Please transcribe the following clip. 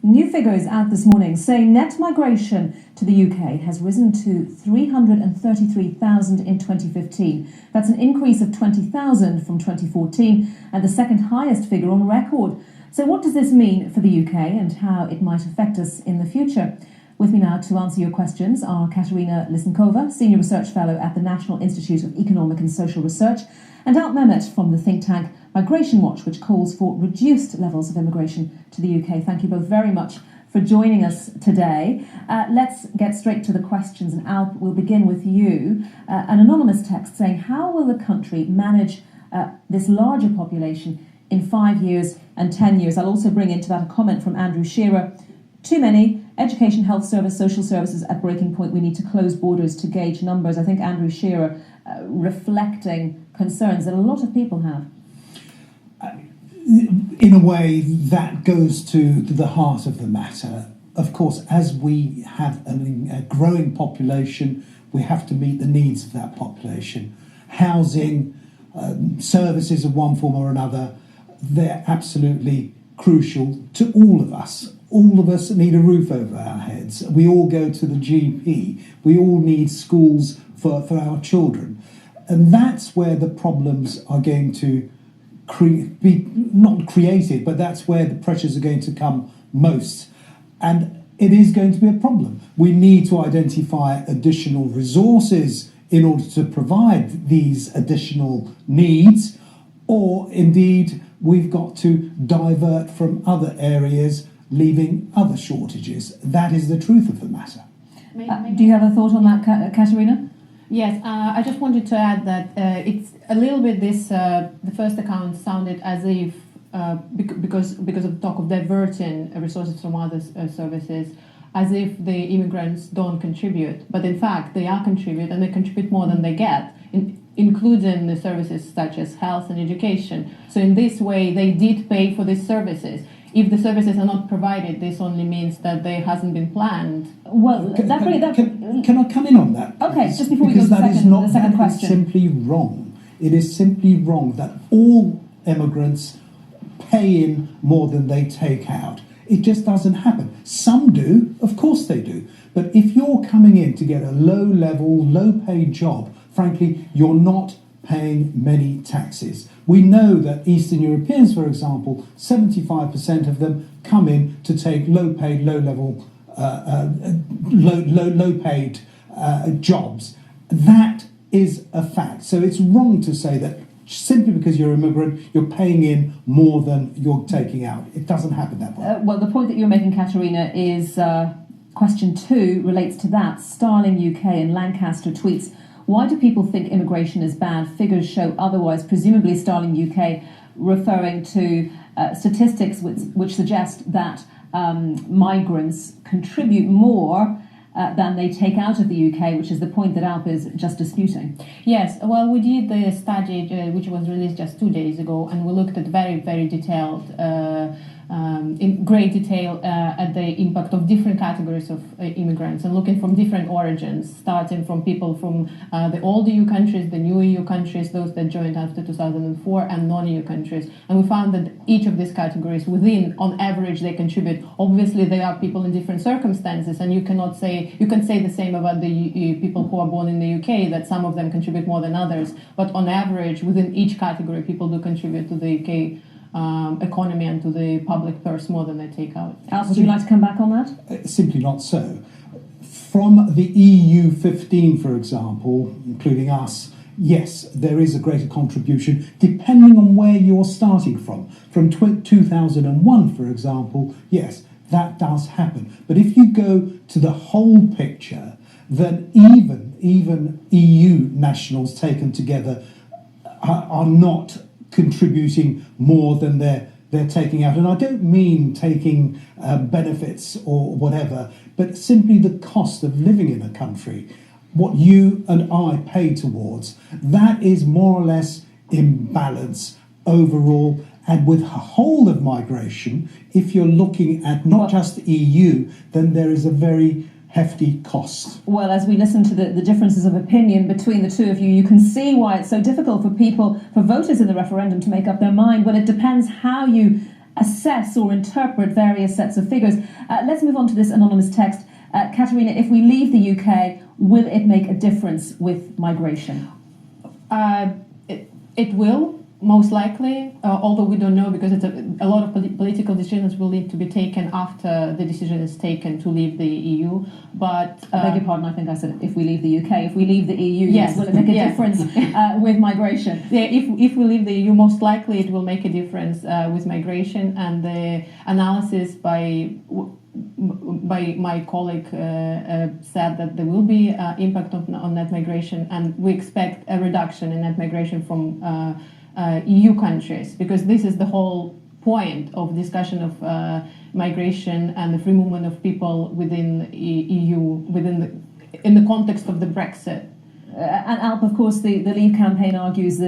New figures out this morning say net migration to the UK has risen to 333,000 in 2015. That's an increase of 20,000 from 2014 and the second highest figure on record. So what does this mean for the UK and how it might affect us in the future? With me now to answer your questions are Katerina Lysenkova, Senior Research Fellow at the National Institute of Economic and Social Research, and Alp Mehmet from the think tank Migration Watch, which calls for reduced levels of immigration to the UK. Thank you both very much for joining us today. Let's get straight to the questions, and Alp, we'll begin with you. An anonymous text saying, how will the country manage this larger population in 5 years and 10 years? I'll also bring into that a comment from Andrew Shearer. Too many. Education, health service, social services at breaking point. We need to close borders to gauge numbers. I think Andrew Shearer reflecting concerns that a lot of people have. In a way, that goes to the heart of the matter. Of course, as we have a growing population, we have to meet the needs of that population. Housing, services of one form or another, they're absolutely crucial to all of us. All of us need a roof over our heads. We all go to the GP. We all need schools for our children. And that's where the problems are going to be not created, but that's where the pressures are going to come most. And it is going to be a problem. We need to identify additional resources in order to provide these additional needs, or indeed we've got to divert from other areas, leaving other shortages. That is the truth of the matter. Do you have a thought on that, Katerina? Yes, I just wanted to add that it's a little bit this, the first account sounded as if, because of talk of diverting resources from other services, as if the immigrants don't contribute. But in fact, they are contribute, and they contribute more than they get, including the services such as health and education. So in this way, they did pay for these services. If the services are not provided, this only means that they hasn't been planned. Well, can I come in on that? Okay, just before we go to the second question. Is simply wrong. It is simply wrong that all immigrants pay in more than they take out. It just doesn't happen. Some do, of course they do. But if you're coming in to get a low-level, low-paid job, frankly, you're not paying many taxes. We know that Eastern Europeans, for example, 75% of them come in to take low-paid, low-level, low-paid jobs. That is a fact. So it's wrong to say that simply because you're an immigrant, you're paying in more than you're taking out. It doesn't happen that way. Well, the point that you're making, Katerina, is question 2 relates to that. Starling UK in Lancaster tweets, why do people think immigration is bad? Figures show otherwise. Presumably Starling UK referring to statistics which suggest that migrants contribute more than they take out of the UK, which is the point that Alp is just disputing. Yes, well, we did the study which was released just 2 days ago, and we looked at very, very detailed, in great detail at the impact of different categories of immigrants, and looking from different origins, starting from people from the old EU countries, the new EU countries, those that joined after 2004, and non-EU countries. And we found that each of these categories within, on average, they contribute. Obviously, there are people in different circumstances, and you can say the same about the people who are born in the UK, that some of them contribute more than others. But on average, within each category, people do contribute to the UK economy and to the public purse more than they take out. Alp, would you like to come back on that? Simply not so. From the EU 15, for example, including us, yes, there is a greater contribution depending on where you're starting from. From 2001, for example, yes, that does happen. But if you go to the whole picture, then even EU nationals taken together are not contributing more than they're taking out. And I don't mean taking benefits or whatever, but simply the cost of living in a country, what you and I pay towards, that is more or less in balance overall. And with the whole of migration, if you're looking at not just the EU, then there is a very hefty cost. Well, as we listen to the differences of opinion between the two of you, you can see why it's so difficult for voters in the referendum to make up their mind. Well, it depends how you assess or interpret various sets of figures. Let's move on to this anonymous text. Katerina, if we leave the UK, will it make a difference with migration? It will, most likely, although we don't know, because it's a lot of political decisions will need to be taken after the decision is taken to leave the EU. But I beg your pardon, I think I said if we leave the UK. If we leave the EU, yes, will it make a difference with migration? Yeah, if we leave the EU, most likely it will make a difference with migration, and the analysis by my colleague said that there will be impact on net migration, and we expect a reduction in net migration from EU countries, because this is the whole point of discussion of migration and the free movement of people within EU, in the context of the Brexit. And Alp, of course, the Leave campaign argues that